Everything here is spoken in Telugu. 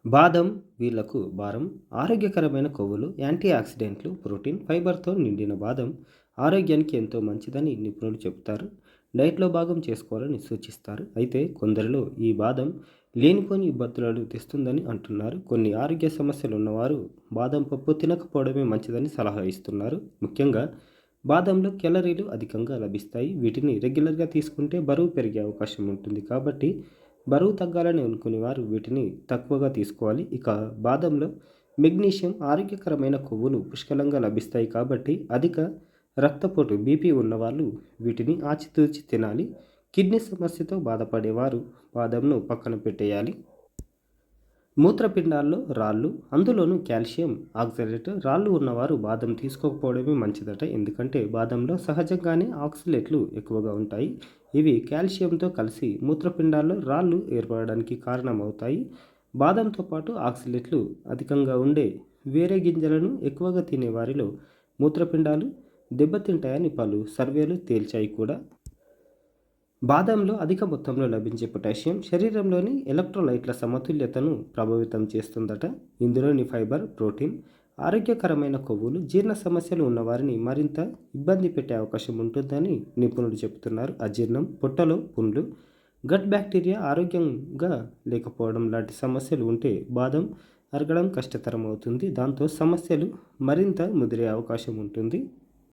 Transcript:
బాదం వీళ్లకు భారం, ఆరోగ్యకరమైన కొవ్వులు, యాంటీ ఆక్సిడెంట్లు, ప్రోటీన్, ఫైబర్‌తో నిండిన బాదం ఆరోగ్యానికి ఎంతో మంచిదని నిపుణులు చెబుతారు. డైట్‌లో భాగం చేసుకోవాలని సూచిస్తారు. అయితే కొందరిలో ఈ బాదం లేనిపోని ఇబ్బందులను తెస్తుందని అంటున్నారు. కొన్ని ఆరోగ్య సమస్యలు ఉన్నవారు బాదం పప్పు తినకపోవడమే మంచిదని సలహా ఇస్తున్నారు. ముఖ్యంగా బాదంలో కేలరీలు అధికంగా లభిస్తాయి. వీటిని రెగ్యులర్‌గా తీసుకుంటే బరువు పెరిగే అవకాశం ఉంటుంది. కాబట్టి బరువు తగ్గాలని అనుకునేవారు వీటిని తక్కువగా తీసుకోవాలి. ఇక బాదంలో మెగ్నీషియం, ఆరోగ్యకరమైన కొవ్వులు పుష్కలంగా లభిస్తాయి కాబట్టి అధిక రక్తపోటు బీపీ ఉన్నవాళ్ళు వీటిని ఆచితూచి తినాలి. కిడ్నీ సమస్యతో బాధపడేవారు బాదంను పక్కన పెట్టేయాలి. మూత్రపిండాల్లో రాళ్ళు, అందులోనూ కాల్షియం ఆక్సలేట్ రాళ్ళు ఉన్నవారు బాదం తీసుకోకపోవడమే మంచిదట. ఎందుకంటే బాదంలో సహజంగానే ఆక్సలేట్లు ఎక్కువగా ఉంటాయి. ఇవి కాల్షియంతో కలిసి మూత్రపిండాల్లో రాళ్ళు ఏర్పడడానికి కారణమవుతాయి. బాదంతో పాటు ఆక్సలేట్లు అధికంగా ఉండే వేరే గింజలను ఎక్కువగా తినే వారిలో మూత్రపిండాలు దెబ్బతింటాయని పలు సర్వేలు తేల్చాయి కూడా. బాదంలో అధిక మొత్తంలో లభించే పొటాషియం శరీరంలోని ఎలక్ట్రోలైట్ల సమతుల్యతను ప్రభావితం చేస్తుందట. ఇందులోని ఫైబర్, ప్రోటీన్, ఆరోగ్యకరమైన కొవ్వులు జీర్ణ సమస్యలు ఉన్నవారిని మరింత ఇబ్బంది పెట్టే అవకాశం ఉంటుందని నిపుణులు చెబుతున్నారు. అజీర్ణం, పొట్టలో పుండ్లు, గట్ బ్యాక్టీరియా ఆరోగ్యంగా లేకపోవడం లాంటి సమస్యలు ఉంటే బాదం అరగడం కష్టతరం అవుతుంది. దాంతో సమస్యలు మరింత ముదిరే అవకాశం ఉంటుంది.